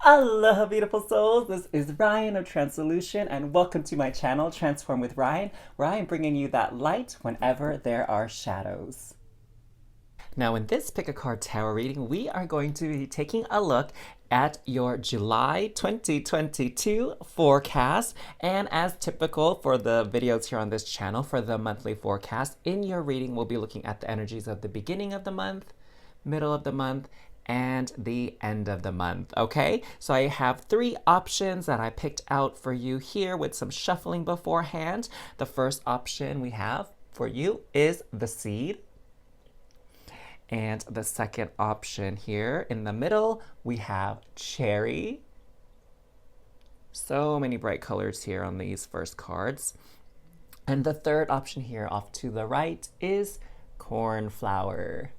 Aloha, beautiful souls. This is Ryan of tranSOULution, and welcome to my channel, Transform with Ryan, where I am bringing you that light whenever there are shadows. Now, in this Pick a Card Tarot reading, we are going to be taking a look at your July 2022 forecast. And as typical for the videos here on this channel, for the monthly forecast, in your reading, we'll be looking at the energies of the beginning of the month, middle of the month, and the end of the month, okay? So I have three options that I picked out for you here with some shuffling beforehand. The first option we have for you is the seed. And the second option here in the middle, we have cherry. So many bright colors here on these first cards. And the third option here off to the right is cornflower.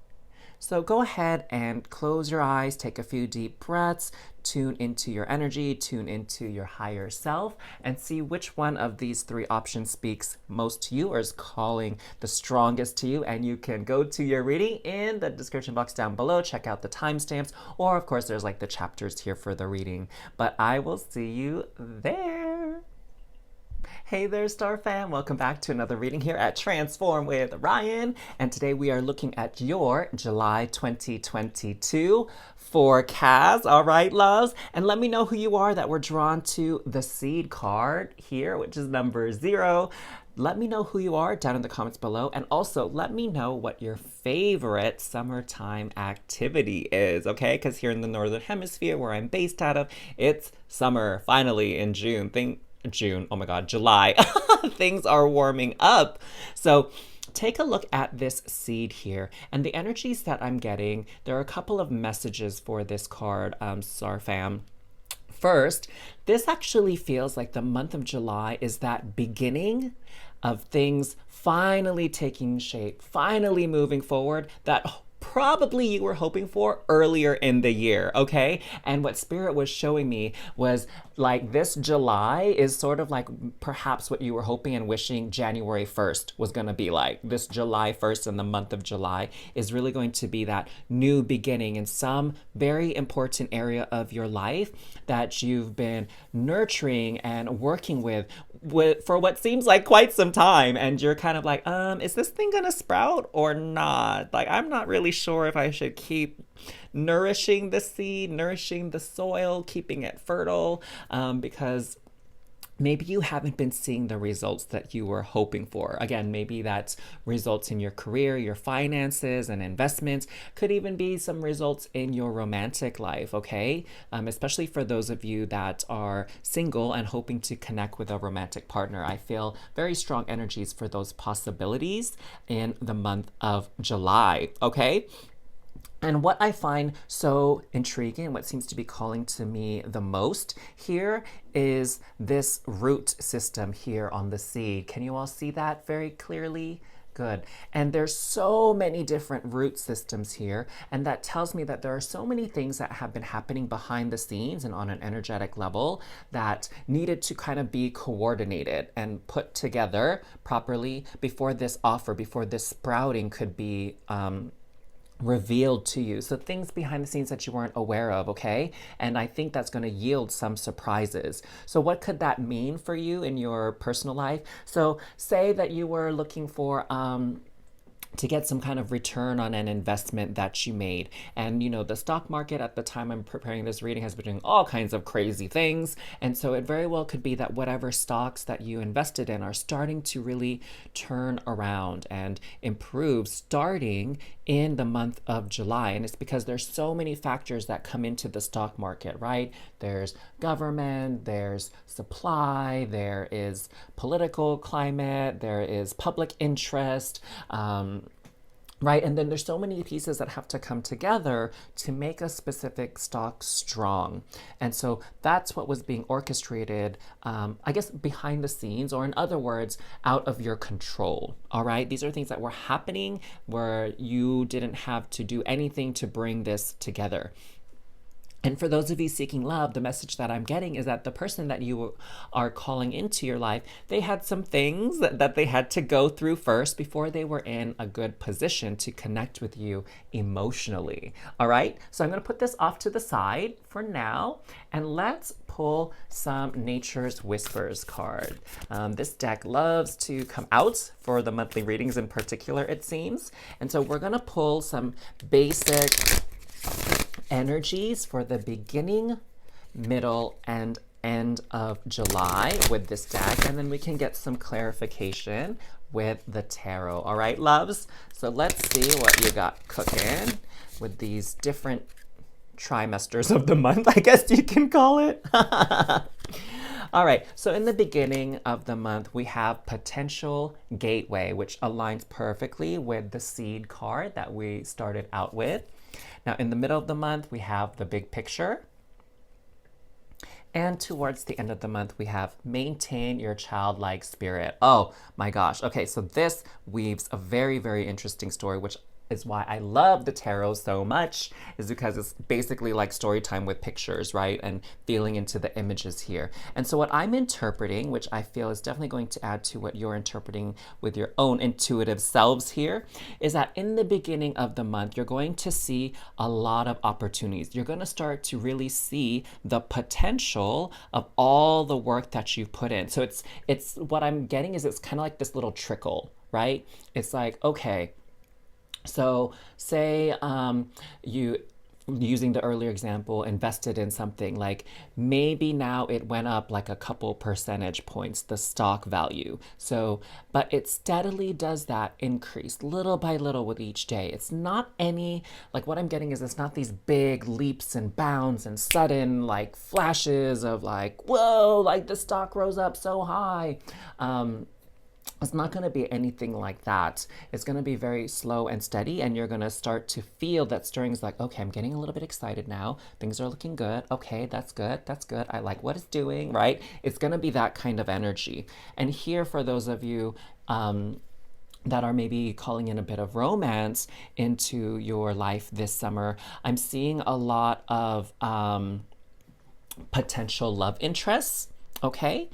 So go ahead and close your eyes, take a few deep breaths, tune into your energy, tune into your higher self, and see which one of these three options speaks most to you or is calling the strongest to you. And you can go to your reading in the description box down below, check out the timestamps, or of course there's like the chapters here for the reading. But I will see you there. Hey there, Star Fam. Welcome back to another reading here at Transform with Ryan. And today we are looking at your July 2022 forecast. All right, loves. And let me know who you are that were drawn to the seed card here, which is number 0. Let me know who you are down in the comments below. And also let me know what your favorite summertime activity is, okay? Because here in the Northern Hemisphere, where I'm based out of, it's summer, finally, in June. Oh my God, July. Things are warming up. So take a look at this seed here and the energies that I'm getting. There are a couple of messages for this card, Star Fam. First, this actually feels like the month of July is that beginning of things finally taking shape, finally moving forward, that probably you were hoping for earlier in the year, okay? And what Spirit was showing me was like this July is sort of like perhaps what you were hoping and wishing January 1st was going to be like. This July 1st and the month of July is really going to be that new beginning in some very important area of your life that you've been nurturing and working with for what seems like quite some time. And you're kind of like, is this thing going to sprout or not? Like, I'm not really sure if I should keep nourishing the seed, nourishing the soil, keeping it fertile, because maybe you haven't been seeing the results that you were hoping for. Again, maybe that's results in your career, your finances and investments. Could even be some results in your romantic life, okay? Especially for those of you that are single and hoping to connect with a romantic partner. I feel very strong energies for those possibilities in the month of July, okay? And what I find so intriguing, what seems to be calling to me the most here is this root system here on the seed. Can you all see that very clearly? Good. And there's so many different root systems here. And that tells me that there are so many things that have been happening behind the scenes and on an energetic level that needed to kind of be coordinated and put together properly before this offer, before this sprouting could be revealed to you. So things behind the scenes that you weren't aware of, okay? And I think that's going to yield some surprises. So what could that mean for you in your personal life? So say that you were looking for to get some kind of return on an investment that you made. And you know, the stock market at the time I'm preparing this reading has been doing all kinds of crazy things. And so it very well could be that whatever stocks that you invested in are starting to really turn around and improve starting in the month of July. And it's because there's so many factors that come into the stock market, right? There's government, there's supply, there is political climate, there is public interest, right? And then there's so many pieces that have to come together to make a specific stock strong. And so that's what was being orchestrated, I guess, behind the scenes, or in other words, out of your control. All right. These are things that were happening where you didn't have to do anything to bring this together. And for those of you seeking love, the message that I'm getting is that the person that you are calling into your life, they had some things that they had to go through first before they were in a good position to connect with you emotionally. All right, so I'm going to put this off to the side for now, and let's pull some Nature's Whispers card. This deck loves to come out for the monthly readings in particular, it seems. And so we're going to pull some basic energies for the beginning, middle, and end of July with this deck, and then we can get some clarification with the tarot. All right, loves? So let's see what you got cooking with these different trimesters of the month, I guess you can call it. All right, so in the beginning of the month, we have Potential Gateway, which aligns perfectly with the seed card that we started out with. Now, in the middle of the month, we have the Big Picture. And towards the end of the month, we have Maintain Your Childlike Spirit. Oh my gosh. Okay, so this weaves a very, very interesting story, which is why I love the tarot so much, is because it's basically like story time with pictures, right? And feeling into the images here. And so what I'm interpreting, which I feel is definitely going to add to what you're interpreting with your own intuitive selves here, is that in the beginning of the month, you're going to see a lot of opportunities. You're going to start to really see the potential of all the work that you've put in. So it's what I'm getting is it's kind of like this little trickle, right? It's like, okay, so say you, using the earlier example, invested in something, like maybe now it went up like a couple percentage points, the stock value. So, but it steadily does that increase little by little with each day. It's not any, like what I'm getting is it's not these big leaps and bounds and sudden like flashes of like, whoa, like the stock rose up so high. It's not going to be anything like that. It's going to be very slow and steady, and you're going to start to feel that stirring is like, okay, I'm getting a little bit excited now. Things are looking good. Okay, that's good. That's good. I like what it's doing, right? It's going to be that kind of energy. And here, for those of you that are maybe calling in a bit of romance into your life this summer, I'm seeing a lot of potential love interests, okay?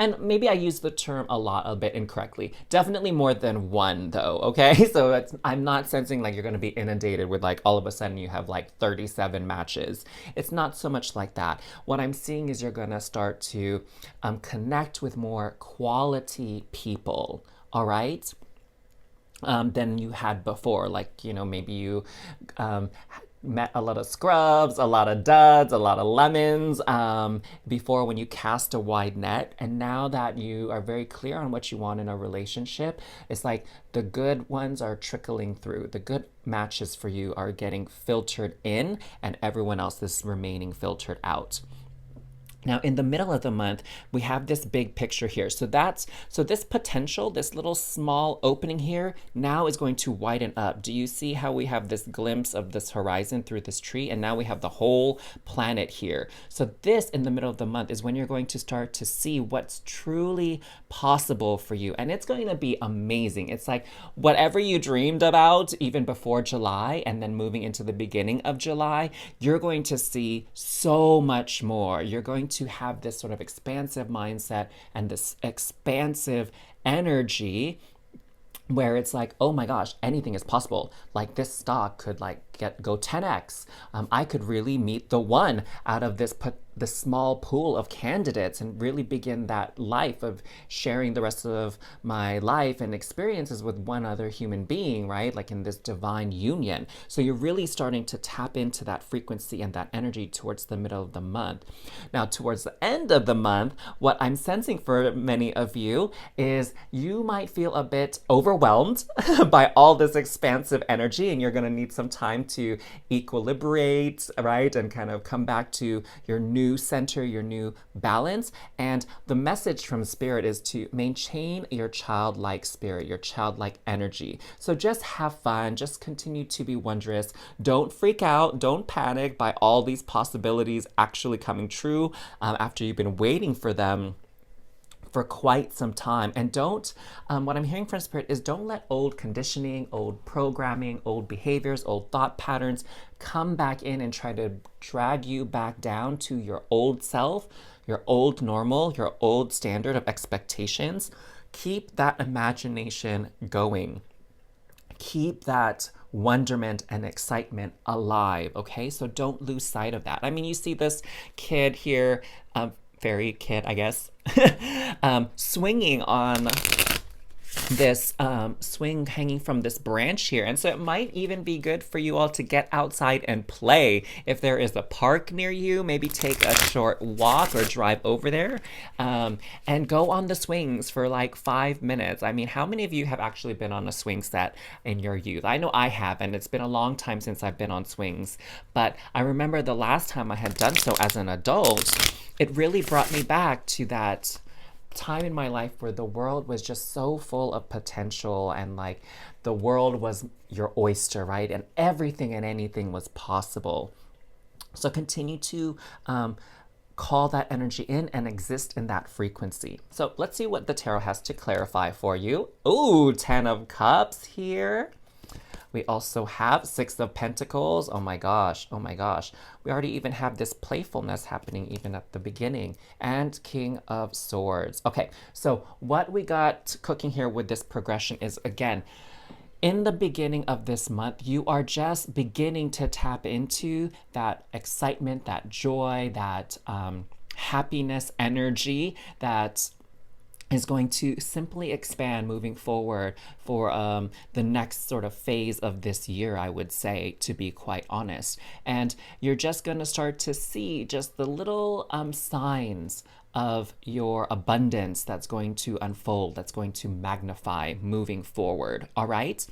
And maybe I use the term a lot a bit incorrectly. Definitely more than one though, okay? So I'm not sensing like you're gonna be inundated with like all of a sudden you have like 37 matches. It's not so much like that. What I'm seeing is you're gonna start to connect with more quality people, all right? Than you had before. Like, you know, maybe you met a lot of scrubs, a lot of duds, a lot of lemons before when you cast a wide net. And now that you are very clear on what you want in a relationship, it's like the good ones are trickling through. The good matches for you are getting filtered in, and everyone else is remaining filtered out. Now, in the middle of the month, we have this big picture here. So this potential, this little small opening here, now is going to widen up. Do you see how we have this glimpse of this horizon through this tree? And now we have the whole planet here. So this, in the middle of the month, is when you're going to start to see what's truly possible for you. And it's going to be amazing. It's like whatever you dreamed about even before July, and then moving into the beginning of July, you're going to see so much more. You're going to have this sort of expansive mindset and this expansive energy where it's like, oh my gosh, anything is possible. Like this stock could like go 10x. I could really meet the one out of this small pool of candidates and really begin that life of sharing the rest of my life and experiences with one other human being, right? Like in this divine union. So you're really starting to tap into that frequency and that energy towards the middle of the month. Now, towards the end of the month, what I'm sensing for many of you is you might feel a bit overwhelmed by all this expansive energy, and you're going to need some time to equilibrate, right? And kind of come back to your new center, your new balance. And the message from Spirit is to maintain your childlike spirit, your childlike energy. So just have fun, just continue to be wondrous. Don't freak out, don't panic by all these possibilities actually coming true after you've been waiting for them for quite some time. And don't, what I'm hearing from Spirit is don't let old conditioning, old programming, old behaviors, old thought patterns come back in and try to drag you back down to your old self, your old normal, your old standard of expectations. Keep that imagination going. Keep that wonderment and excitement alive, okay? So don't lose sight of that. I mean, you see this kid here, fairy kid, I guess, swinging on this swing hanging from this branch here. And so it might even be good for you all to get outside and play. If there is a park near you, maybe take a short walk or drive over there and go on the swings for like 5 minutes. I mean, how many of you have actually been on a swing set in your youth? I know I haven't. It's been a long time since I've been on swings, but I remember the last time I had done so as an adult, it really brought me back to that time in my life where the world was just so full of potential, and like the world was your oyster, right? And everything and anything was possible. So continue to call that energy in and exist in that frequency. So let's see what the tarot has to clarify for you. Ooh, 10 of Cups here. We also have 6 of Pentacles. Oh my gosh, oh my gosh. We already even have this playfulness happening even at the beginning. And King of Swords. Okay, so what we got cooking here with this progression is, again, in the beginning of this month, you are just beginning to tap into that excitement, that joy, that happiness energy that is going to simply expand moving forward for the next sort of phase of this year, I would say, to be quite honest. And you're just going to start to see just the little signs of your abundance that's going to unfold, that's going to magnify moving forward, all right?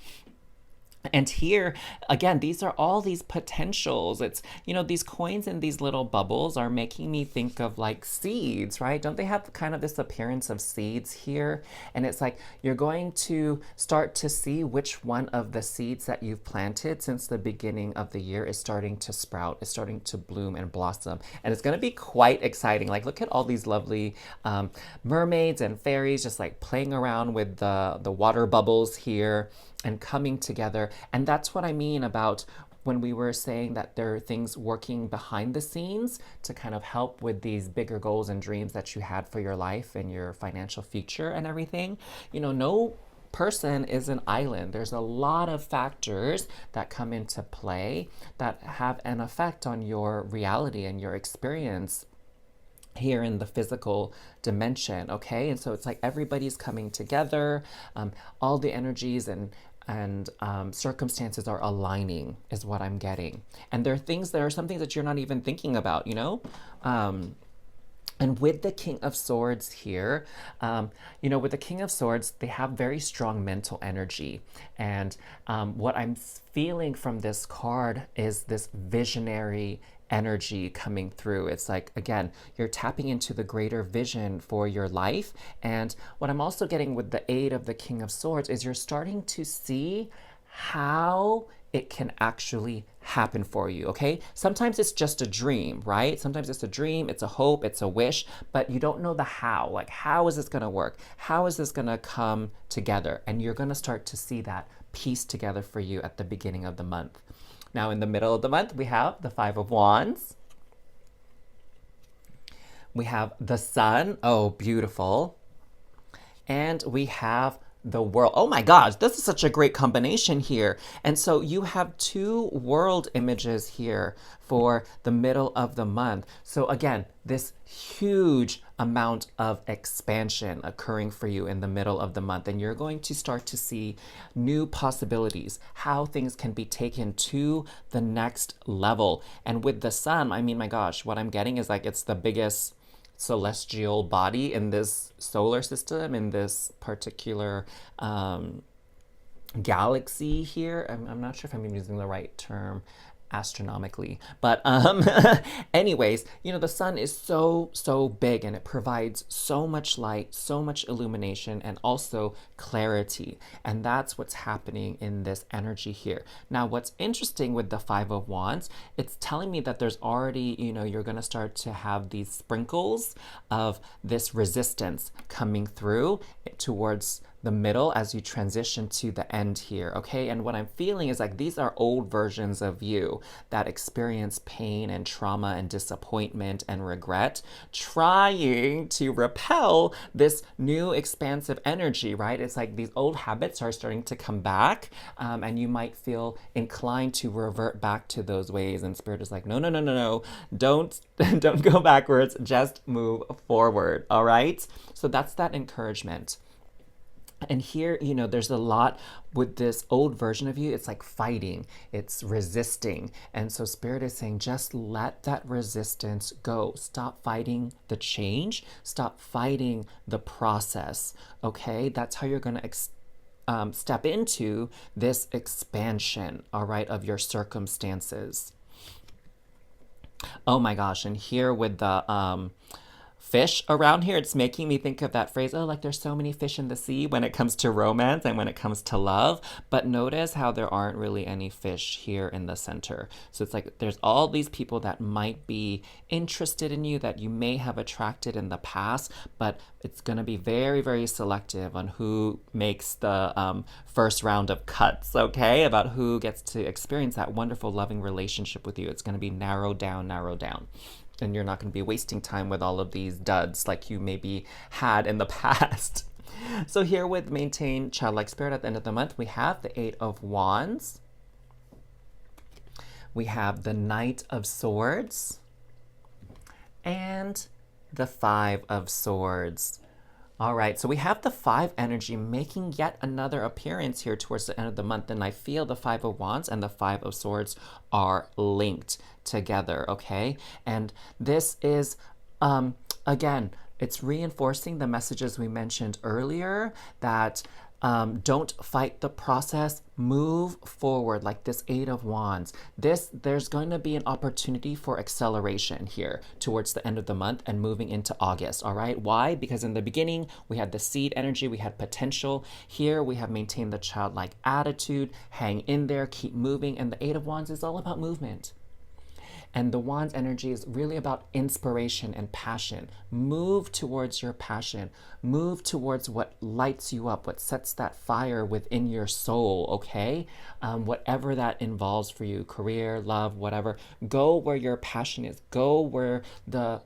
And here, again, these are all these potentials. It's, you know, these coins in these little bubbles are making me think of like seeds, right? Don't they have kind of this appearance of seeds here? And it's like you're going to start to see which one of the seeds that you've planted since the beginning of the year is starting to sprout, is starting to bloom and blossom. And it's going to be quite exciting. Like, look at all these lovely mermaids and fairies just like playing around with the water bubbles here and coming together. And that's what I mean about when we were saying that there are things working behind the scenes to kind of help with these bigger goals and dreams that you had for your life and your financial future and everything. You know, no person is an island. There's a lot of factors that come into play that have an effect on your reality and your experience here in the physical dimension, okay? And so it's like everybody's coming together, all the energies and circumstances are aligning is what I'm getting. And there are some things that you're not even thinking about, you know? And with the King of Swords here, you know, with the King of Swords, they have very strong mental energy. And what I'm feeling from this card is this visionary energy coming through. It's like, again, you're tapping into the greater vision for your life. And what I'm also getting with the aid of the King of Swords is you're starting to see how it can actually happen for you, okay? Sometimes it's just a dream, right? Sometimes it's a dream, it's a hope, it's a wish, but you don't know the how. Like, how is this gonna work? How is this gonna come together? And you're gonna start to see that piece together for you at the beginning of the month. Now, in the middle of the month, we have the 5 of Wands. We have the Sun. Oh, beautiful. And we have the World. Oh my gosh, this is such a great combination here. And so you have 2 world images here for the middle of the month. So again, this huge amount of expansion occurring for you in the middle of the month. And you're going to start to see new possibilities, how things can be taken to the next level. And with the Sun, I mean, my gosh, what I'm getting is like it's the biggest celestial body in this solar system, in this particular galaxy here. I'm not sure if I'm using the right term. astronomically. But anyways, you know, the sun is so big and it provides so much light, so much illumination, and also clarity. And that's what's happening in this energy here. Now, what's interesting with the Five of Wands, it's telling me that there's already, you know, you're going to start to have these sprinkles of this resistance coming through towards the middle as you transition to the end here, okay? And what I'm feeling is like these are old versions of you that experience pain and trauma and disappointment and regret, trying to repel this new expansive energy, right? It's like these old habits are starting to come back, and you might feel inclined to revert back to those ways. And Spirit is like, no, no, no, no, no, don't, don't go backwards, just move forward, all right? So that's that encouragement. And here, you know, there's a lot with this old version of you. It's like fighting, it's resisting. And so Spirit is saying, just let that resistance go. Stop fighting the change. Stop fighting the process. Okay? That's how you're going to step into this expansion, all right, of your circumstances. Oh my gosh. And here with the fish around here, it's making me think of that phrase, oh, like there's so many fish in the sea when it comes to romance and when it comes to love. But notice how there aren't really any fish here in the center. So it's like there's all these people that might be interested in you, that you may have attracted in the past, but it's going to be very, very selective on who makes the first round of cuts, okay? About who gets to experience that wonderful, loving relationship with you. It's going to be narrowed down, narrowed down. And you're not going to be wasting time with all of these duds like you maybe had in the past. So here with Maintain Childlike Spirit at the end of the month, we have the Eight of Wands. We have the Knight of Swords. And the Five of Swords. All right, so we have the Five energy making yet another appearance here towards the end of the month. And I feel the Five of Wands and the Five of Swords are linked together, okay? And this is, again, it's reinforcing the messages we mentioned earlier that don't fight the process, move forward, like this Eight of Wands. There's going to be an opportunity for acceleration here towards the end of the month and moving into August, all right? Why? Because in the beginning, we had the seed energy, we had potential. Here, we have maintained the childlike attitude, hang in there, keep moving, and the Eight of Wands is all about movement. And the Wands energy is really about inspiration and passion. Move towards your passion. Move towards what lights you up, what sets that fire within your soul, okay? Whatever that involves for you, career, love, whatever. Go where your passion is. Go where the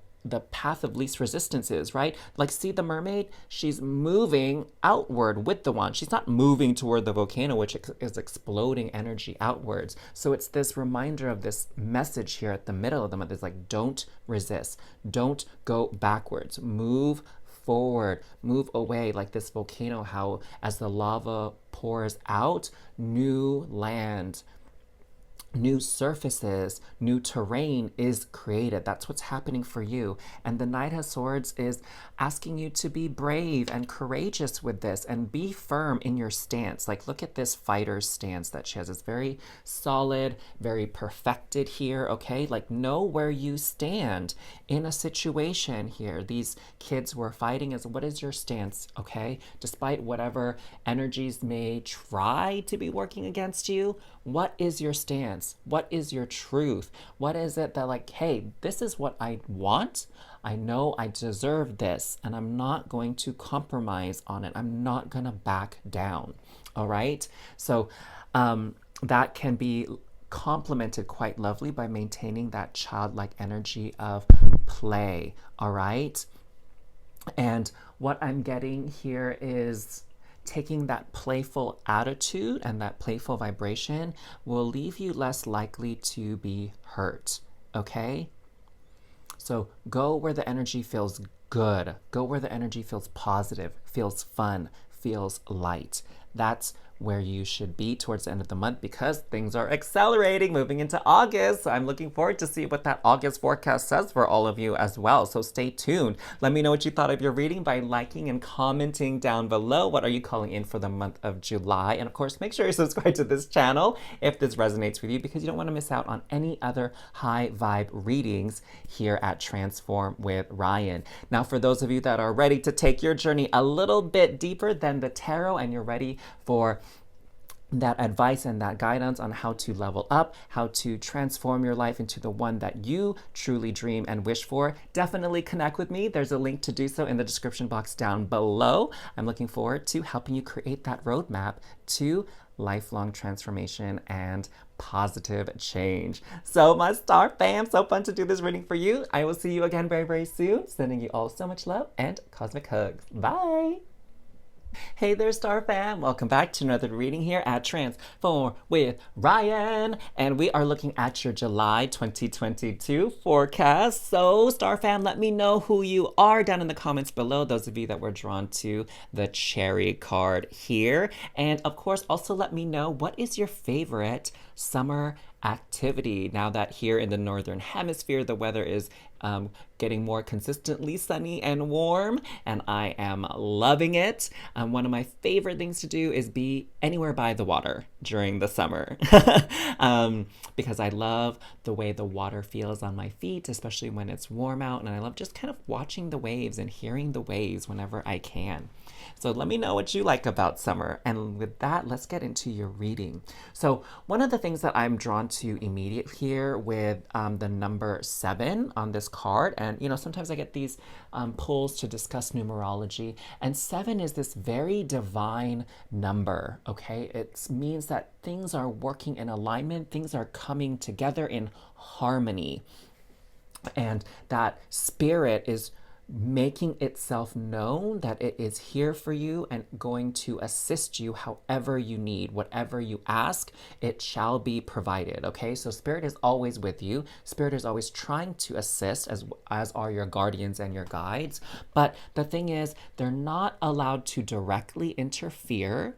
path of least resistance is, right? Like, see the mermaid? She's moving outward with the wand. She's not moving toward the volcano, which is exploding energy outwards. So it's this reminder of this message here at the middle of the month. It's like, don't resist. Don't go backwards. Move forward. Move away, like this volcano, how as the lava pours out, new land, new surfaces, new terrain is created. That's what's happening for you. And the Knight of Swords is asking you to be brave and courageous with this and be firm in your stance. Like, look at this fighter's stance that she has. It's very solid, very perfected here, okay? Like, know where you stand in a situation here. These kids who are fighting is, what is your stance, okay? Despite whatever energies may try to be working against you, what is your stance? What is your truth? What is it that, like, hey, this is what I want. I know I deserve this, and I'm not going to compromise on it. I'm not going to back down. All right. So that can be complemented quite lovely by maintaining that childlike energy of play. All right. And what I'm getting here is taking that playful attitude and that playful vibration will leave you less likely to be hurt, okay? So go where the energy feels good. Go where the energy feels positive, feels fun, feels light. that's where you should be towards the end of the month because things are accelerating moving into August. So I'm looking forward to see what that August forecast says for all of you as well. So stay tuned. Let me know what you thought of your reading by liking and commenting down below. What are you calling in for the month of July? And of course, make sure you subscribe to this channel if this resonates with you because you don't want to miss out on any other high vibe readings here at Transform with Ryan. Now, for those of you that are ready to take your journey a little bit deeper than the tarot and you're ready for that advice and that guidance on how to level up, how to transform your life into the one that you truly dream and wish for, definitely connect with me. There's a link to do so in the description box down below. I'm looking forward to helping you create that roadmap to lifelong transformation and positive change. So my star fam, so fun to do this reading for you. I will see you again very, very soon. Sending you all so much love and cosmic hugs. Bye. Hey there, Star Fam! Welcome back to another reading here at Transform with Ryan. And we are looking at your July 2022 forecast. So, Star Fam, let me know who you are down in the comments below, those of you that were drawn to the cherry card here. And of course, also let me know what is your favorite summer activity now that here in the northern hemisphere the weather is getting more consistently sunny and warm, and I am loving it. One of my favorite things to do is be anywhere by the water during the summer because I love the way the water feels on my feet, especially when it's warm out, and I love just kind of watching the waves and hearing the waves whenever I can. So let me know what you like about summer. And with that, let's get into your reading. So one of the things that I'm drawn to immediate here with the number 7 on this card, and you know, sometimes I get these pulls to discuss numerology, and 7 is this very divine number, okay? It means that things are working in alignment, things are coming together in harmony, and that spirit is making itself known that it is here for you and going to assist you however you need. Whatever you ask, it shall be provided, okay? So spirit is always with you. Spirit is always trying to assist, as are your guardians and your guides. But the thing is, they're not allowed to directly interfere.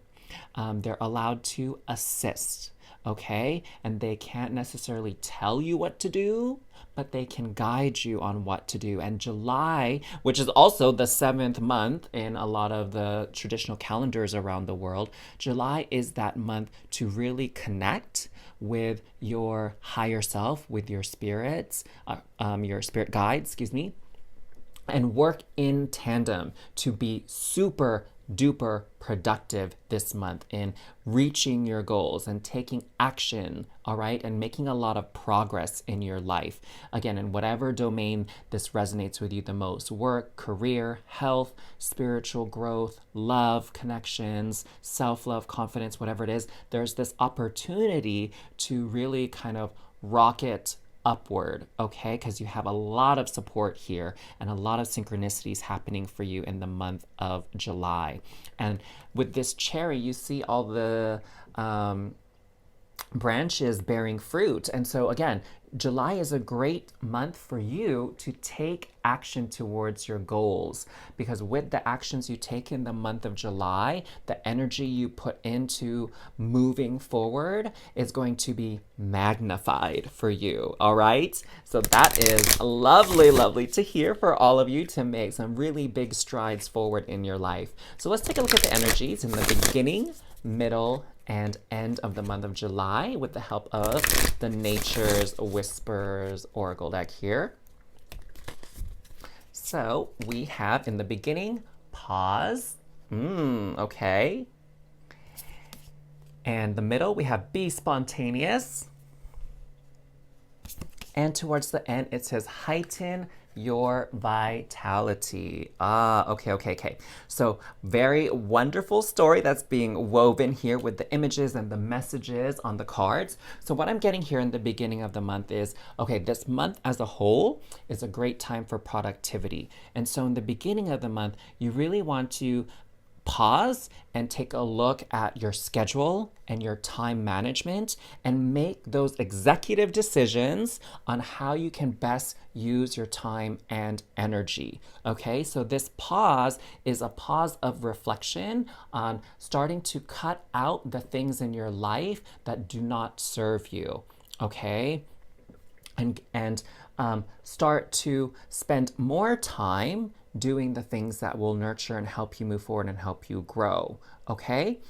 They're allowed to assist, okay? And they can't necessarily tell you what to do, but they can guide you on what to do. And July, which is also the 7th month in a lot of the traditional calendars around the world, July is that month to really connect with your higher self, with your spirits, your spirit guides, excuse me, and work in tandem to be super duper productive this month in reaching your goals and taking action, all right, and making a lot of progress in your life. Again, in whatever domain this resonates with you the most: work, career, health, spiritual growth, love, connections, self-love, confidence, whatever it is, there's this opportunity to really kind of rocket upward, okay? Because you have a lot of support here and a lot of synchronicities happening for you in the month of July. And with this cherry, you see all the branches bearing fruit. And so again, July is a great month for you to take action towards your goals, because with the actions you take in the month of July, the energy you put into moving forward is going to be magnified for you, all right? So that is lovely, lovely to hear for all of you to make some really big strides forward in your life. So let's take a look at the energies in the beginning, middle, and end of the month of July with the help of the Nature's Whispers Oracle deck here. So we have in the beginning, pause. Okay. And the middle, we have be spontaneous. And towards the end, it says heighten your vitality. Okay. So very wonderful story that's being woven here with the images and the messages on the cards. So what I'm getting here in the beginning of the month is, okay, this month as a whole is a great time for productivity. And so in the beginning of the month, you really want to pause and take a look at your schedule and your time management and make those executive decisions on how you can best use your time and energy. Okay, so this pause is a pause of reflection on starting to cut out the things in your life that do not serve you. Okay, and start to spend more time doing the things that will nurture and help you move forward and help you grow. Okay?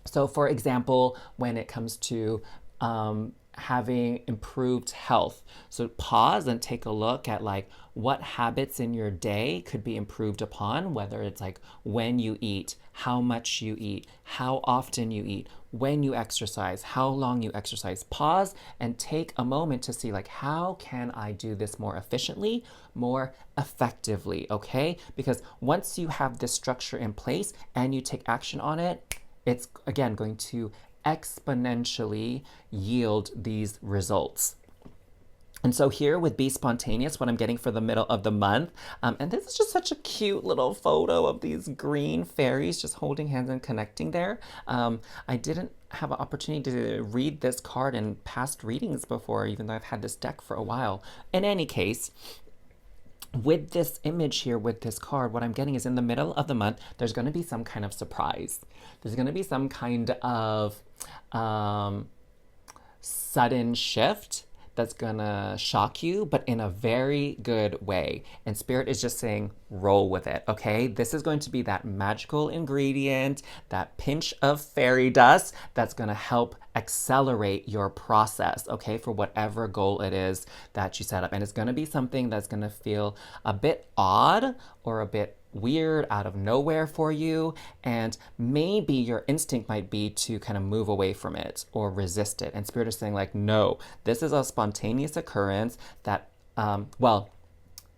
So, for example, when it comes to having improved health, so pause and take a look at like what habits in your day could be improved upon, whether it's like when you eat, how much you eat, how often you eat, when you exercise, how long you exercise. Pause and take a moment to see like how can I do this more efficiently, more effectively, okay? Because once you have this structure in place and you take action on it, it's again going to exponentially yield these results. And so here with Be Spontaneous, what I'm getting for the middle of the month, and this is just such a cute little photo of these green fairies just holding hands and connecting there. I didn't have an opportunity to read this card in past readings before, even though I've had this deck for a while. In any case, with this image here, with this card, what I'm getting is in the middle of the month, there's going to be some kind of surprise. There's going to be some kind of sudden shift that's gonna shock you, but in a very good way. And Spirit is just saying, roll with it, okay? This is going to be that magical ingredient, that pinch of fairy dust that's gonna help accelerate your process, okay, for whatever goal it is that you set up. And it's gonna be something that's gonna feel a bit odd or a bit weird, out of nowhere for you, and maybe your instinct might be to kind of move away from it or resist it. And Spirit is saying like, no, this is a spontaneous occurrence that, well,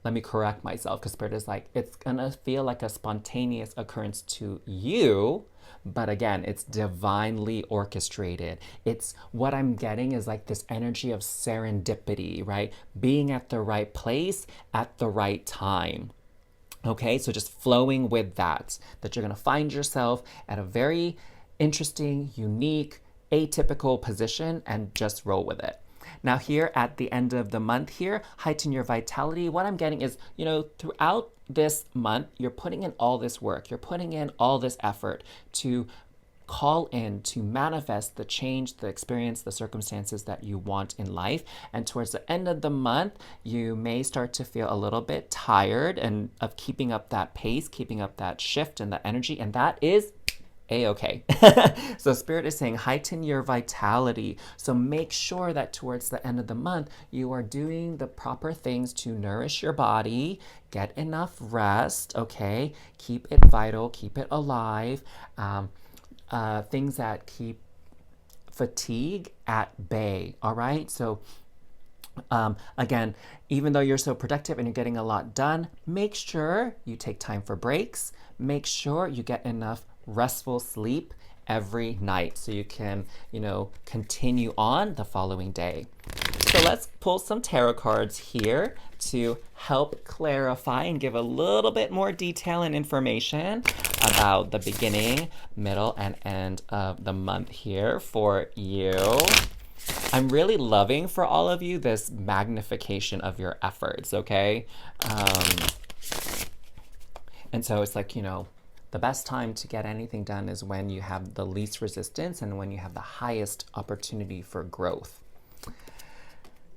let me correct myself, because Spirit is like, it's gonna feel like a spontaneous occurrence to you, but again, it's divinely orchestrated. It's what I'm getting is like this energy of serendipity, right? Being at the right place at the right time. Okay, so just flowing with that you're gonna find yourself at a very interesting, unique, atypical position and just roll with it. Now here at the end of the month here, heighten your vitality. What I'm getting is, you know, throughout this month, you're putting in all this work, you're putting in all this effort to call in, to manifest the change, the experience, the circumstances that you want in life. And towards the end of the month, you may start to feel a little bit tired and of keeping up that pace, keeping up that shift and the energy, and that is a-okay. So Spirit is saying heighten your vitality. So make sure that towards the end of the month, you are doing the proper things to nourish your body, get enough rest, okay? Keep it vital, keep it alive. Things that keep fatigue at bay, all right? So again, even though you're so productive and you're getting a lot done, make sure you take time for breaks. Make sure you get enough restful sleep every night so you can, you know, continue on the following day. So let's pull some tarot cards here to help clarify and give a little bit more detail and information about the beginning, middle, and end of the month here for you. I'm really loving for all of you this magnification of your efforts, okay? And so it's like, you know, the best time to get anything done is when you have the least resistance and when you have the highest opportunity for growth.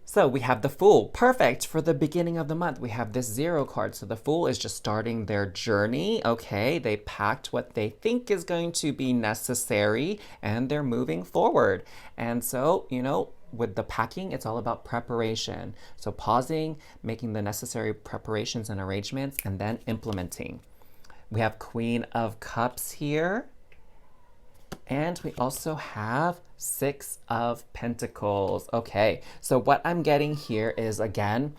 So we have the Fool, perfect for the beginning of the month. We have this 0 card. So the Fool is just starting their journey, okay? They packed what they think is going to be necessary and they're moving forward. And so, you know, with the packing, it's all about preparation. So pausing, making the necessary preparations and arrangements, and then implementing. We have Queen of Cups here. And we also have 6 of Pentacles. Okay, so what I'm getting here is, again,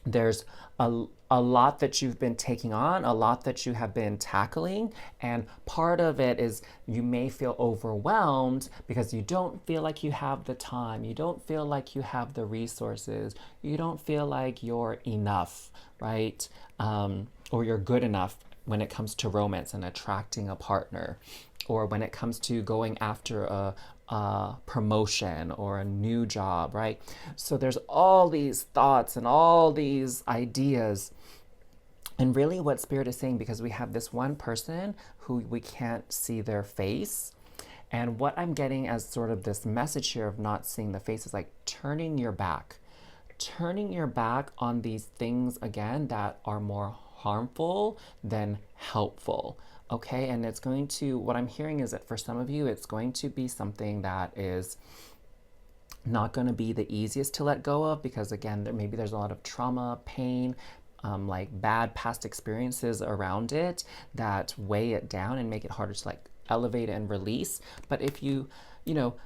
there's a lot that you've been taking on, a lot that you have been tackling, and part of it is you may feel overwhelmed because you don't feel like you have the time, you don't feel like you have the resources, you don't feel like you're enough, right? Or you're good enough, when it comes to romance and attracting a partner, or when it comes to going after a promotion or a new job, right? So there's all these thoughts and all these ideas. And really what Spirit is saying, because we have this one person who we can't see their face, and what I'm getting as sort of this message here of not seeing the face is like turning your back on these things again that are more harmful than helpful. Okay, and it's going to, what I'm hearing is that for some of you, it's going to be something that is not going to be the easiest to let go of, because again, maybe there's a lot of trauma, pain, like bad past experiences around it that weigh it down and make it harder to like elevate and release. But if you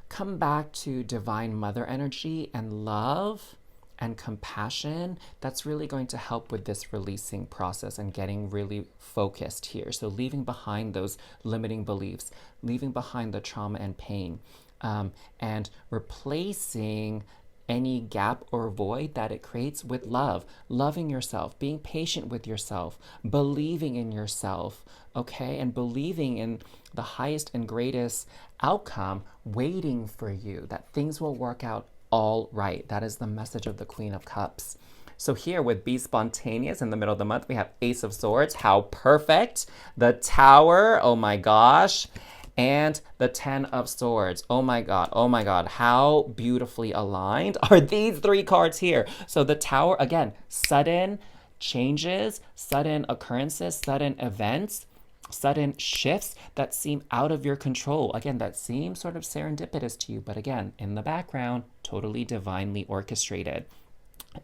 come back to divine mother energy and love and compassion, that's really going to help with this releasing process and getting really focused here. So leaving behind those limiting beliefs, leaving behind the trauma and pain, and replacing any gap or void that it creates with love, loving yourself, being patient with yourself, believing in yourself, okay, and believing in the highest and greatest outcome waiting for you, that things will work out all right. That is the message of the Queen of Cups. So here with Be Spontaneous in the middle of the month, we have Ace of Swords. How perfect. The Tower. Oh my gosh. And the Ten of Swords. Oh my God, how beautifully aligned are these three cards here. So the Tower, again, sudden changes, sudden occurrences, sudden events, sudden shifts that seem out of your control. Again, that seems sort of serendipitous to you, but again, in the background, totally divinely orchestrated.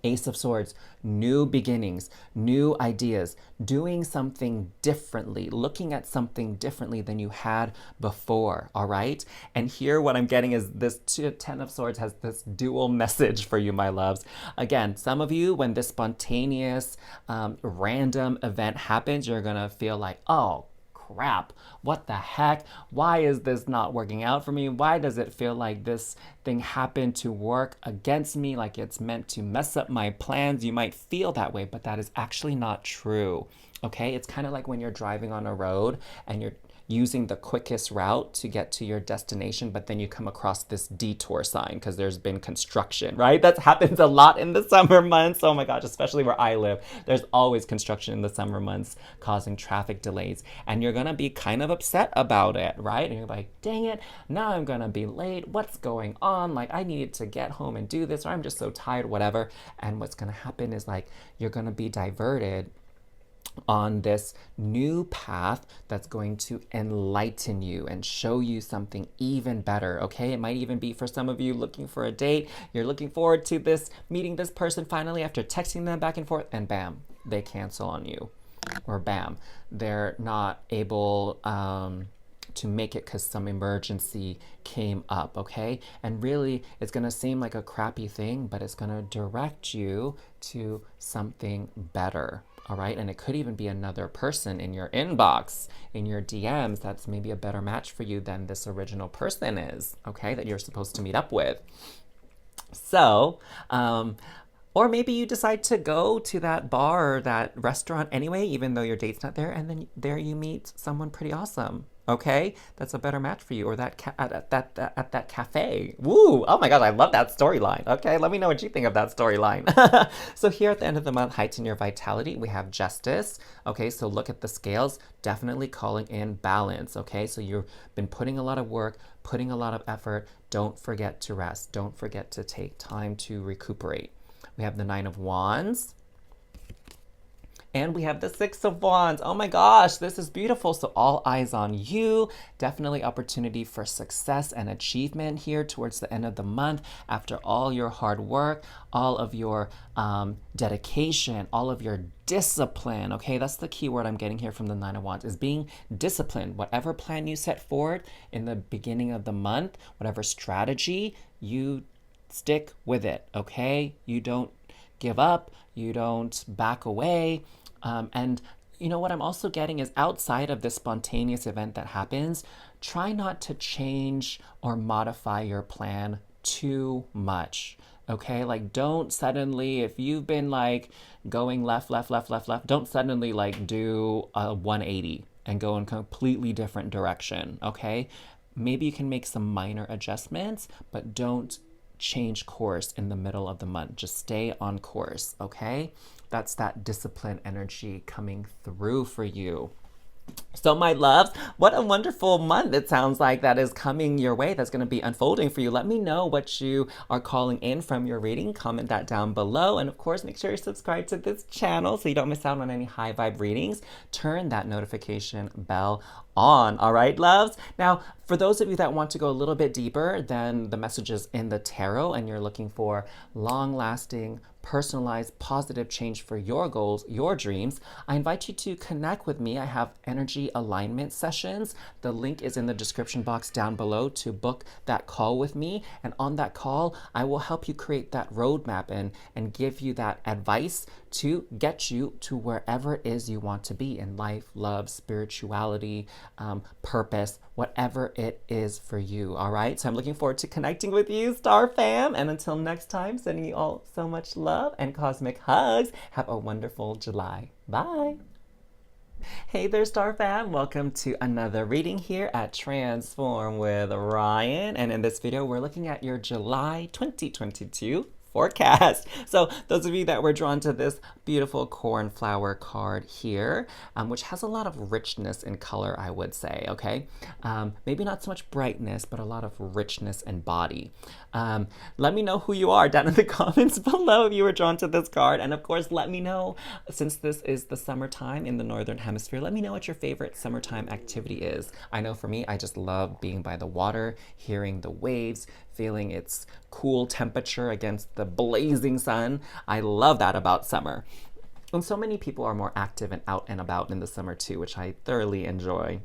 Ace of Swords, new beginnings, new ideas, doing something differently, looking at something differently than you had before, all right? And here what I'm getting is this Ten of Swords has this dual message for you, my loves. Again, some of you, when this spontaneous, random event happens, you're gonna feel like, oh, crap, what the heck? Why is this not working out for me? Why does it feel like this thing happened to work against me, like it's meant to mess up my plans? You might feel that way, but that is actually not true. Okay, it's kind of like when you're driving on a road and you're using the quickest route to get to your destination, but then you come across this detour sign because there's been construction, right? That happens a lot in the summer months. Oh my gosh, especially where I live. There's always construction in the summer months causing traffic delays. And you're gonna be kind of upset about it, right? And you're like, dang it, now I'm gonna be late. What's going on? Like, I needed to get home and do this, or I'm just so tired, whatever. And what's gonna happen is like, you're gonna be diverted on this new path that's going to enlighten you and show you something even better, okay? It might even be for some of you looking for a date. You're looking forward to this, meeting this person finally after texting them back and forth, and bam, they cancel on you. Or bam, they're not able to make it because some emergency came up, okay? And really, it's gonna seem like a crappy thing, but it's gonna direct you to something better. All right, and it could even be another person in your inbox, in your DMs, that's maybe a better match for you than this original person is, okay, that you're supposed to meet up with. So, or maybe you decide to go to that bar or that restaurant anyway, even though your date's not there, and then there you meet someone pretty awesome. Okay, that's a better match for you, or at that cafe. Woo! Oh my God, I love that storyline. Okay, let me know what you think of that storyline. So here at the end of the month, heighten your vitality. We have Justice. Okay, so look at the scales. Definitely calling in balance. Okay, so you've been putting a lot of work, putting a lot of effort. Don't forget to rest. Don't forget to take time to recuperate. We have the Nine of Wands. And we have the Six of Wands. Oh my gosh, this is beautiful. So all eyes on you. Definitely opportunity for success and achievement here towards the end of the month after all your hard work, all of your dedication, all of your discipline. Okay, that's the key word I'm getting here from the Nine of Wands, is being disciplined. Whatever plan you set forward in the beginning of the month, whatever strategy, you stick with it, okay? You don't give up, you don't back away. And you know what I'm also getting is, outside of this spontaneous event that happens, try not to change or modify your plan too much. Okay, like don't suddenly, if you've been like going left, left, left, left, left, don't suddenly like do a 180 and go in completely different direction. Okay, maybe you can make some minor adjustments, but don't change course in the middle of the month. Just stay on course. Okay, that's that discipline energy coming through for you. So, my loves, what a wonderful month it sounds like that is coming your way, that's going to be unfolding for you. Let me know what you are calling in from your reading. Comment that down below. And of course, make sure you subscribe to this channel so you don't miss out on any high vibe readings. Turn that notification bell on. All right, loves? Now, for those of you that want to go a little bit deeper than the messages in the tarot and you're looking for long lasting, personalized, positive change for your goals, your dreams, I invite you to connect with me. I have energy alignment sessions. The link is in the description box down below to book that call with me. And on that call, I will help you create that roadmap and give you that advice to get you to wherever it is you want to be in life, love, spirituality, purpose, whatever it is for you. All right. So I'm looking forward to connecting with you, Star Fam. And until next time, sending you all so much love and cosmic hugs. Have a wonderful July. Bye. Hey there, Star Fam. Welcome to another reading here at Transform with Ryan. And in this video, we're looking at your July 2022 forecast. So those of you that were drawn to this beautiful cornflower card here, which has a lot of richness in color, I would say, okay? Maybe not so much brightness, but a lot of richness and body. Let me know who you are down in the comments below if you were drawn to this card. And of course, let me know, since this is the summertime in the Northern Hemisphere, let me know what your favorite summertime activity is. I know for me, I just love being by the water, hearing the waves, feeling its cool temperature against the blazing sun. I love that about summer. And so many people are more active and out and about in the summer too, which I thoroughly enjoy.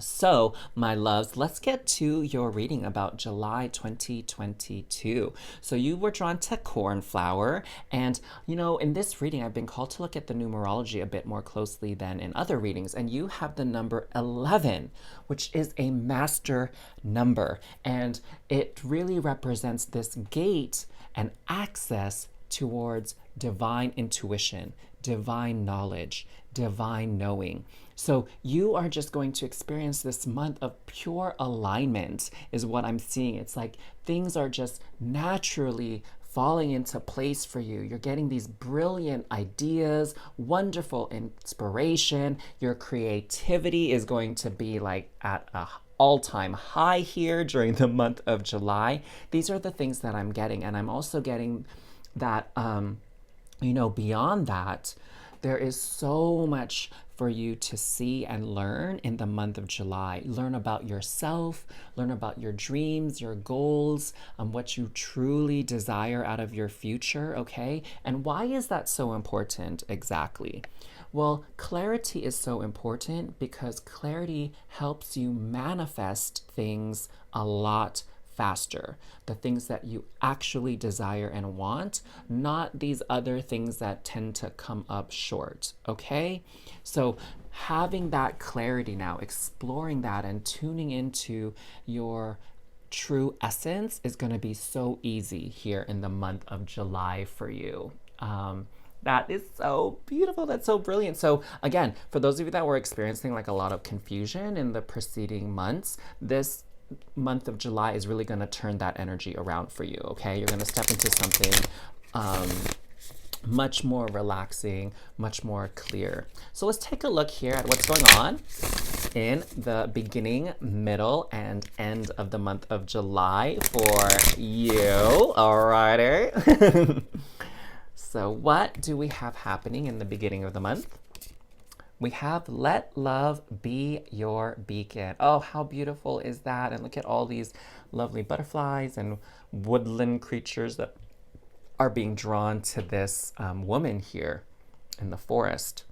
So, my loves, let's get to your reading about July 2022. So, you were drawn to Cornflower, and you know, in this reading, I've been called to look at the numerology a bit more closely than in other readings, and you have the number 11, which is a master number, and it really represents this gate and access towards divine intuition, divine knowledge, divine knowing. So you are just going to experience this month of pure alignment is what I'm seeing. It's like things are just naturally falling into place for you. You're getting these brilliant ideas, wonderful inspiration. Your creativity is going to be like at a all-time high here during the month of July. These are the things that I'm getting. And I'm also getting that, beyond that, there is so much for you to see and learn in the month of July. Learn about yourself, learn about your dreams, your goals, what you truly desire out of your future, okay? And why is that so important exactly? Well, clarity is so important because clarity helps you manifest things a lot faster. The things that you actually desire and want, not these other things that tend to come up short, okay? So having that clarity now, exploring that and tuning into your true essence is going to be so easy here in the month of July for you. That is so beautiful. That's so brilliant. So again, for those of you that were experiencing like a lot of confusion in the preceding months, this month of July is really going to turn that energy around for you, okay? You're going to step into something much more relaxing, much more clear. So let's take a look here at what's going on in the beginning, middle, and end of the month of July for you. Alrighty. So what do we have happening in the beginning of the month? We have let love be your beacon. Oh, how beautiful is that? And look at all these lovely butterflies and woodland creatures that are being drawn to this woman here in the forest.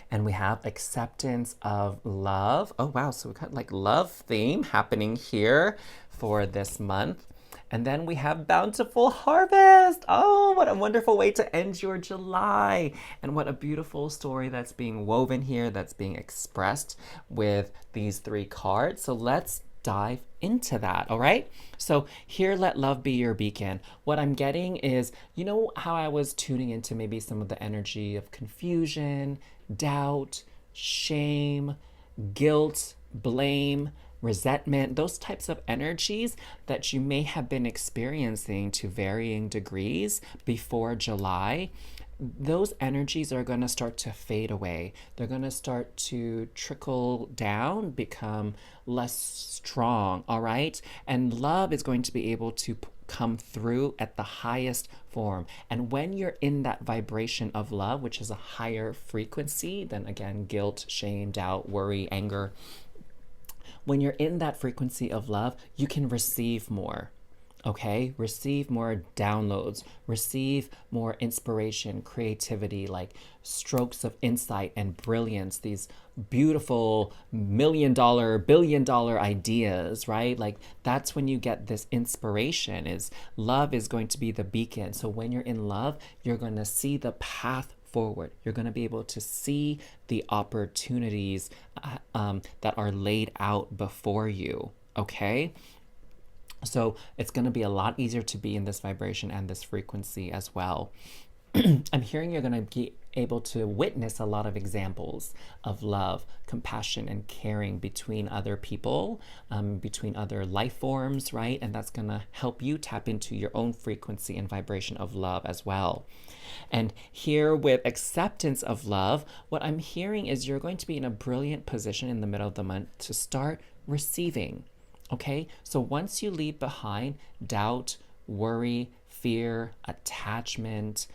And we have acceptance of love. Oh, wow. So we've got like love theme happening here for this month. And then we have bountiful harvest. Oh, what a wonderful way to end your July. And what a beautiful story that's being woven here, that's being expressed with these three cards. So let's dive into that, all right? So here, let love be your beacon. What I'm getting is, you know how I was tuning into maybe some of the energy of confusion, doubt, shame, guilt, blame, resentment, those types of energies that you may have been experiencing to varying degrees before July. Those energies are going to start to fade away. They're going to start to trickle down, become less strong, all right? And love is going to be able to come through at the highest form. And when you're in that vibration of love, which is a higher frequency than, again, guilt, shame, doubt, worry, anger, when you're in that frequency of love, you can receive more. Okay, receive more downloads, receive more inspiration, creativity, like strokes of insight and brilliance, these beautiful $1,000,000, $1,000,000,000 ideas, right? Like that's when you get this inspiration. Is love is going to be the beacon. So when you're in love, you're going to see the path forward. You're going to be able to see the opportunities that are laid out before you. Okay. So it's going to be a lot easier to be in this vibration and this frequency as well. I'm hearing you're going to be able to witness a lot of examples of love, compassion, and caring between other people, between other life forms, right? And that's going to help you tap into your own frequency and vibration of love as well. And here with acceptance of love, what I'm hearing is you're going to be in a brilliant position in the middle of the month to start receiving. Okay, so once you leave behind doubt, worry, fear, attachment,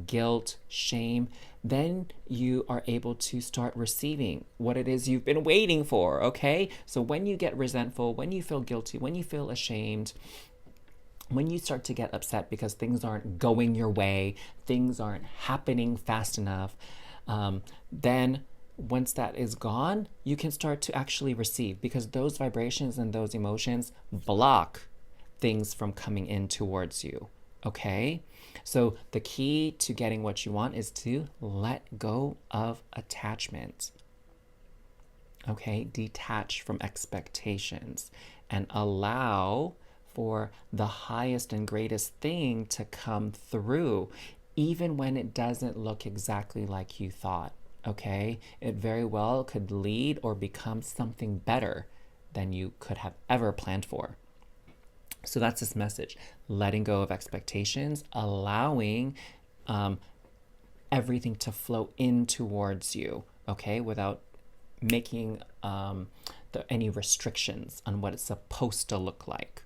guilt, shame, then you are able to start receiving what it is you've been waiting for. Okay, so when you get resentful, when you feel guilty, when you feel ashamed, when you start to get upset because things aren't going your way, things aren't happening fast enough, then once that is gone, you can start to actually receive, because those vibrations and those emotions block things from coming in towards you. Okay? So the key to getting what you want is to let go of attachment. Okay? Detach from expectations and allow for the highest and greatest thing to come through, even when it doesn't look exactly like you thought. Okay, it very well could lead or become something better than you could have ever planned for. So that's this message: letting go of expectations, allowing everything to flow in towards you, okay, without making any restrictions on what it's supposed to look like.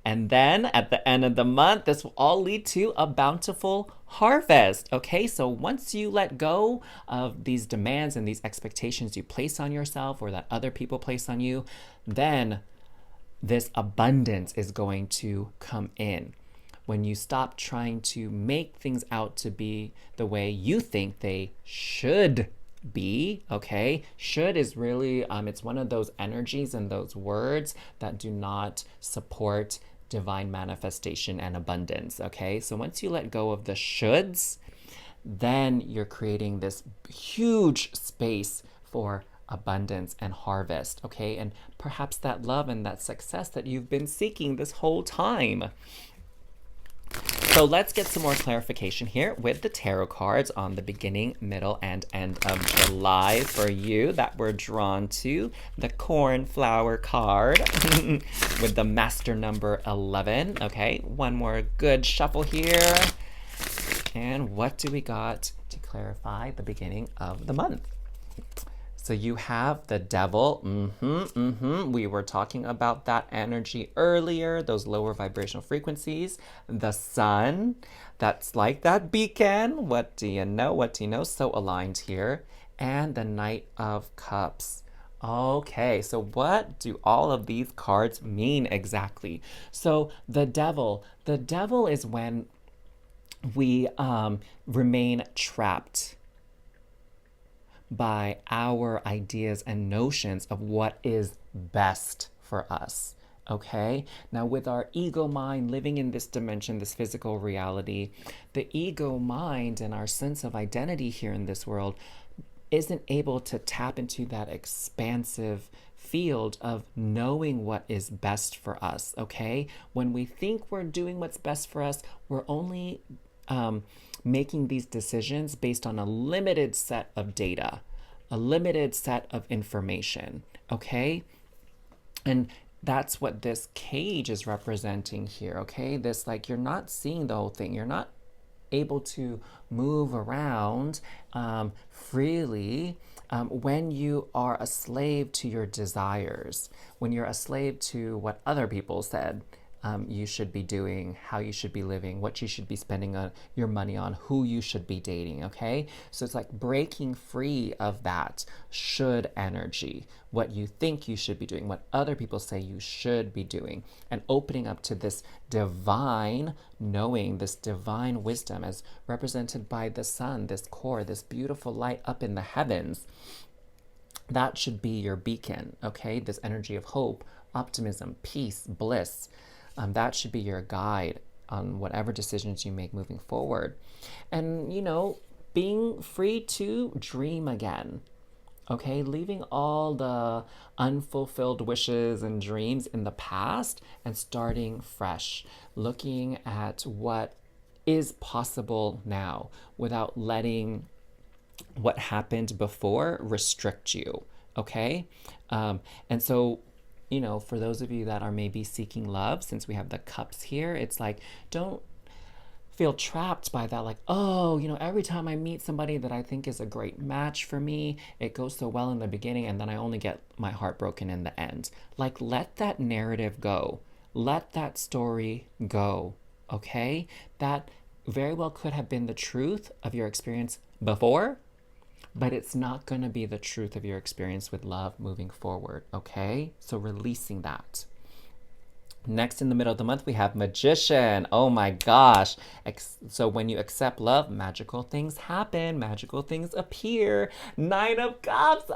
And then at the end of the month, this will all lead to a bountiful harvest. Okay, so once you let go of these demands and these expectations you place on yourself or that other people place on you, then this abundance is going to come in. When you stop trying to make things out to be the way you think they should be, okay? Should is really, it's one of those energies and those words that do not support divine manifestation and abundance, okay? So once you let go of the shoulds, then you're creating this huge space for abundance and harvest, okay? And perhaps that love and that success that you've been seeking this whole time. So let's get some more clarification here with the tarot cards on the beginning, middle, and end of July for you that were drawn to. The Cornflower card with the master number 11. Okay, one more good shuffle here. And what do we got to clarify the beginning of the month? So you have the Devil. We were talking about that energy earlier, those lower vibrational frequencies. The Sun, that's like that beacon. What do you know? What do you know? So aligned here. And the Knight of Cups. Okay, so what do all of these cards mean exactly? So the Devil is when we remain trapped by our ideas and notions of what is best for us, okay? Now, with our ego mind living in this dimension, this physical reality, the ego mind and our sense of identity here in this world isn't able to tap into that expansive field of knowing what is best for us, okay? When we think we're doing what's best for us, we're only making these decisions based on a limited set of data, a limited set of information, okay? And that's what this cage is representing here, okay? This, like, you're not seeing the whole thing. You're not able to move around freely when you are a slave to your desires, when you're a slave to what other people said you should be doing, how you should be living, what you should be spending your money on, who you should be dating, okay? So it's like breaking free of that should energy, what you think you should be doing, what other people say you should be doing, and opening up to this divine knowing, this divine wisdom as represented by the sun, this core, this beautiful light up in the heavens. That should be your beacon, okay? This energy of hope, optimism, peace, bliss. That should be your guide on whatever decisions you make moving forward. And, you know, being free to dream again, okay? Leaving all the unfulfilled wishes and dreams in the past and starting fresh, looking at what is possible now without letting what happened before restrict you, okay? And so, you know, for those of you that are maybe seeking love, since we have the cups here, it's like, don't feel trapped by that. Like, oh, you know, every time I meet somebody that I think is a great match for me, it goes so well in the beginning and then I only get my heart broken in the end. Like, let that narrative go. Let that story go, okay? That very well could have been the truth of your experience before, but it's not going to be the truth of your experience with love moving forward, okay? So releasing that. Next, in the middle of the month, we have Magician. Oh my gosh. So when you accept love, magical things happen. Magical things appear. Nine of Cups.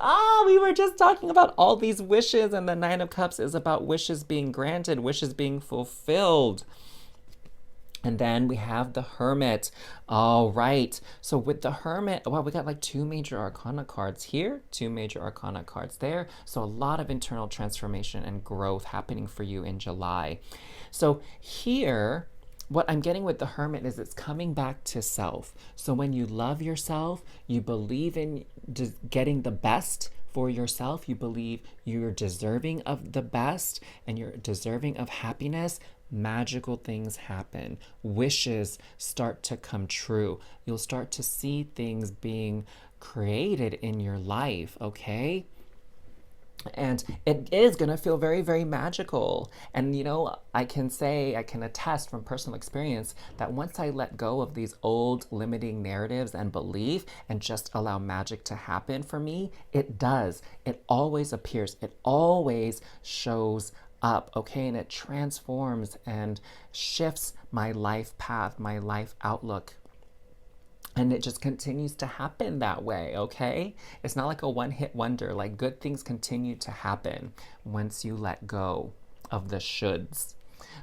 We were just talking about all these wishes, and the Nine of Cups is about wishes being granted, wishes being fulfilled. And then we have the Hermit. All right. So with the Hermit, well, we got like 2 major arcana cards here, 2 major arcana cards there. So a lot of internal transformation and growth happening for you in July. So here, what I'm getting with the Hermit is it's coming back to self. So when you love yourself, you believe in getting the best for yourself, you believe you're deserving of the best and you're deserving of happiness, magical things happen. Wishes start to come true. You'll start to see things being created in your life, okay? And it is going to feel very, very magical. And, you know, I can attest from personal experience that once I let go of these old limiting narratives and belief and just allow magic to happen for me, it does. It always appears. It always shows up, okay? And it transforms and shifts my life path, my life outlook. And it just continues to happen that way, okay? It's not like a one-hit wonder. Like, good things continue to happen once you let go of the shoulds.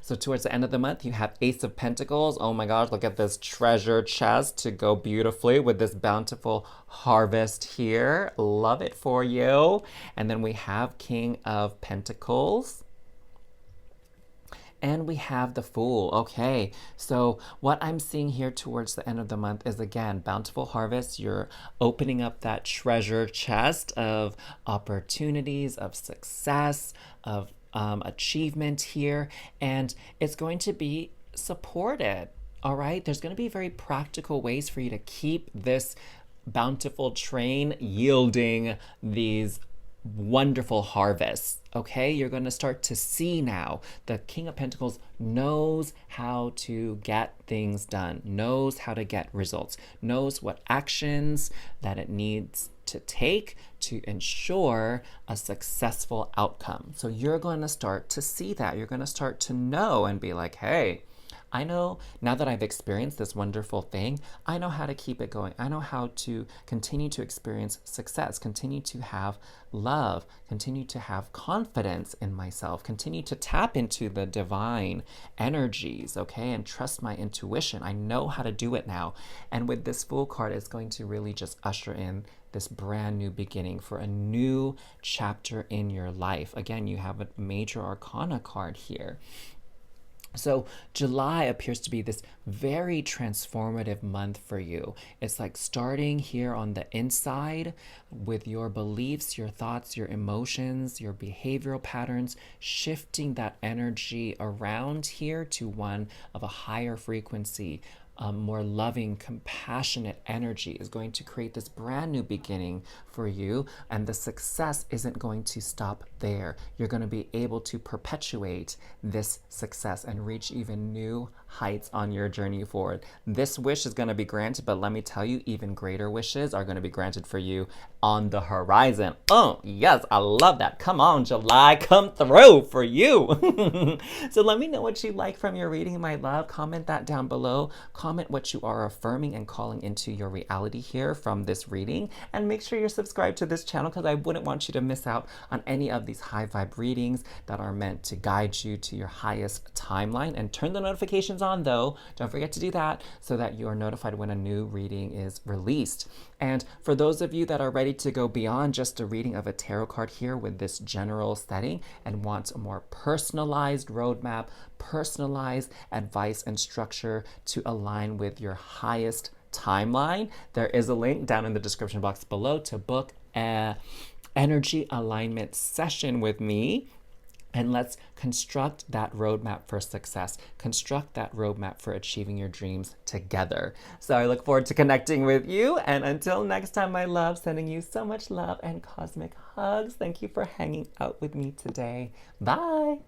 So towards the end of the month, you have Ace of Pentacles. Oh my gosh, look at this treasure chest to go beautifully with this bountiful harvest here. Love it for you. And then we have King of Pentacles. And we have the Fool. Okay, so what I'm seeing here towards the end of the month is, again, bountiful harvest. You're opening up that treasure chest of opportunities, of success, of achievement here. And it's going to be supported, all right? There's going to be very practical ways for you to keep this bountiful train yielding these wonderful harvests, okay? You're going to start to see now the King of Pentacles knows how to get things done, knows how to get results, knows what actions that it needs to take to ensure a successful outcome. So you're going to start to see that. You're going to start to know and be like, hey, I know now that I've experienced this wonderful thing, I know how to keep it going. I know how to continue to experience success, continue to have love, continue to have confidence in myself, continue to tap into the divine energies, okay, and trust my intuition. I know how to do it now. And with this Fool card, it's going to really just usher in this brand new beginning for a new chapter in your life. Again, you have a major arcana card here. So July appears to be this very transformative month for you. It's like starting here on the inside with your beliefs, your thoughts, your emotions, your behavioral patterns, shifting that energy around here to one of a higher frequency. More loving, compassionate energy is going to create this brand new beginning for you, and the success isn't going to stop there. You're going to be able to perpetuate this success and reach even new heights on your journey forward. This wish is going to be granted, but let me tell you, even greater wishes are going to be granted for you on the horizon. Oh, yes, I love that. Come on, July, come through for you. So let me know what you like from your reading, my love. Comment that down below. Comment what you are affirming and calling into your reality here from this reading. And make sure you're subscribed to this channel because I wouldn't want you to miss out on any of these high vibe readings that are meant to guide you to your highest timeline. And turn the notifications on though. Don't forget to do that so that you are notified when a new reading is released. And for those of you that are ready to go beyond just a reading of a tarot card here with this general setting and want a more personalized roadmap, personalized advice and structure to align with your highest timeline, there is a link down in the description box below to book an energy alignment session with me. And let's construct that roadmap for success. Construct that roadmap for achieving your dreams together. So I look forward to connecting with you. And until next time, my love, sending you so much love and cosmic hugs. Thank you for hanging out with me today. Bye.